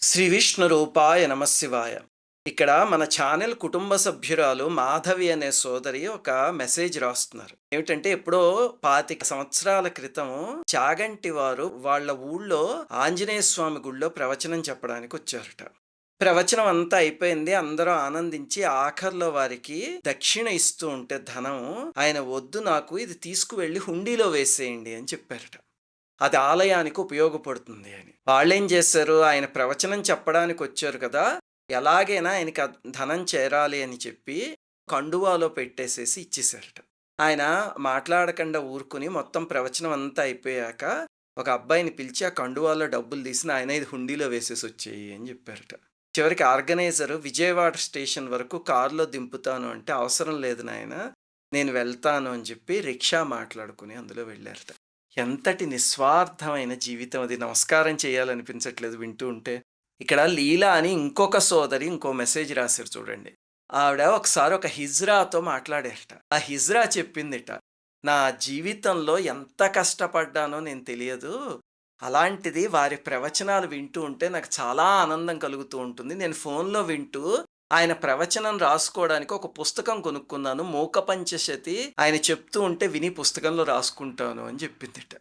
శ్రీ విష్ణు రూపాయ నమశివాయ. ఇక్కడ మన ఛానల్ కుటుంబ సభ్యురాలు మాధవి అనే సోదరి ఒక మెసేజ్ రాస్తున్నారు. ఏమిటంటే ఎప్పుడో 25 సంవత్సరాల క్రితం చాగంటి వారు వాళ్ళ ఊళ్ళో ఆంజనేయ స్వామి గుడిలో ప్రవచనం చెప్పడానికి వచ్చారట. ప్రవచనం అంతా అయిపోయింది. అందరూ ఆనందించి ఆఖర్లో వారికి దక్షిణ ఇస్తూ ఉంటే ధనం, ఆయన వద్దు, నాకు ఇది తీసుకువెళ్ళి హుండీలో వేసేయండి అని చెప్పారట. అది ఆలయానికి ఉపయోగపడుతుంది అని. వాళ్ళేం చేశారు, ఆయన ప్రవచనం చెప్పడానికి వచ్చారు కదా, ఎలాగైనా ఆయనకి ఆ ధనం చేరాలి అని చెప్పి కండువాలో పెట్టేసేసి ఇచ్చేసారట. ఆయన మాట్లాడకుండా ఊరుకుని మొత్తం ప్రవచనం అంతా అయిపోయాక ఒక అబ్బాయిని పిలిచి ఆ కండువాలో డబ్బులు తీసి ఆయన ఇది హుండీలో వేసేసి వచ్చేయి అని చెప్పారట. చివరికి ఆర్గనైజరు విజయవాడ స్టేషన్ వరకు కారులో దింపుతాను అంటే, అవసరం లేదు నాయన, నేను వెళ్తాను అని చెప్పి రిక్షా మాట్లాడుకుని అందులో వెళ్ళారట. ఎంతటి నిస్వార్థమైన జీవితం అది. నమస్కారం చేయాలనిపించట్లేదు వింటూ ఉంటే. ఇక్కడ లీలా అని ఇంకొక సోదరి ఇంకో మెసేజ్ రాశారు చూడండి. ఆవిడ ఒకసారి ఒక హిజ్రాతో మాట్లాడారట. ఆ హిజ్రా చెప్పిందిట, నా జీవితంలో ఎంత కష్టపడ్డానో నేను తెలియదు, అలాంటిది వారి ప్రవచనాలు వింటూ ఉంటే నాకు చాలా ఆనందం కలుగుతూ ఉంటుంది. నేను ఫోన్లో వింటూ ఆయన ప్రవచనం రాసుకోవడానికి ఒక పుస్తకం కొనుక్కున్నాను, మూక పంచశతి, ఆయన చెప్తూ ఉంటే విని పుస్తకంలో రాసుకుంటాను అని చెప్పిందిట.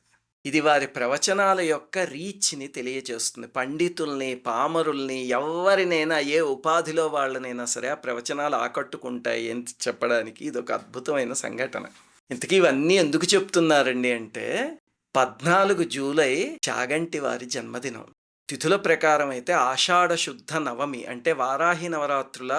ఇది వారి ప్రవచనాల యొక్క రీచ్ని తెలియజేస్తుంది. పండితుల్ని, పామరుల్ని, ఎవరినైనా, ఏ ఉపాధిలో వాళ్ళనైనా సరే ఆ ప్రవచనాలు ఆకట్టుకుంటాయి అని చెప్పడానికి ఇది ఒక అద్భుతమైన సంఘటన. ఇంతకీ ఇవన్నీ ఎందుకు చెప్తున్నారండి అంటే, 14 జూలై చాగంటి వారి జన్మదినం. తిథుల ప్రకారం అయితే ఆషాఢ శుద్ధ నవమి అంటే వారాహి నవరాత్రుల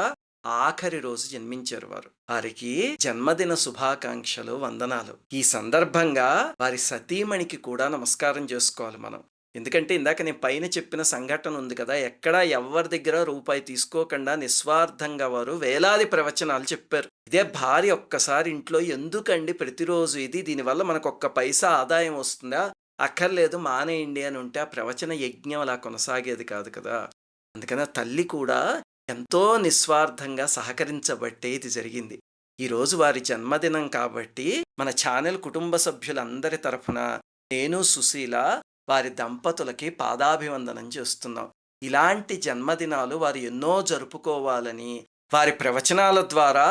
ఆఖరి రోజు జన్మించారు వారు. వారికి జన్మదిన శుభాకాంక్షలు, వందనాలు. ఈ సందర్భంగా వారి సతీమణికి కూడా నమస్కారం చేసుకోవాలి మనం. ఎందుకంటే ఇందాక నేను పైన చెప్పిన సంఘటన ఉంది కదా, ఎక్కడా ఎవరి దగ్గర రూపాయి తీసుకోకుండా నిస్వార్థంగా వారు వేలాది ప్రవచనాలు చెప్పారు. ఇదే భార్య ఒక్కసారి ఇంట్లో ఎందుకండి ప్రతిరోజు ఇది, దీనివల్ల మనకు ఒక్క పైసా ఆదాయం వస్తుందా, అక్కర్లేదు మానేయండి అని ఉంటే ఆ ప్రవచన యజ్ఞం అలా కొనసాగేది కాదు కదా. అందుకని ఆ తల్లి కూడా ఎంతో నిస్వార్థంగా సహకరించబట్టే ఇది జరిగింది. ఈరోజు వారి జన్మదినం కాబట్టి మన ఛానల్ కుటుంబ సభ్యులందరి తరఫున నేను, సుశీల వారి దంపతులకి పాదాభివందనం చేస్తున్నాం. ఇలాంటి జన్మదినాలు వారు ఎన్నో జరుపుకోవాలని, వారి ప్రవచనాల ద్వారా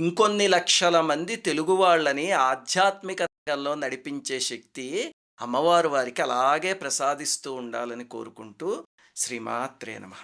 ఇంకొన్ని లక్షల మంది తెలుగు వాళ్ళని ఆధ్యాత్మిక రంగంలో నడిపించే శక్తి అమ్మవారు వారికి అలాగే ప్రసాదిస్తూ ఉండాలని కోరుకుంటూ శ్రీమాత్రే నమః.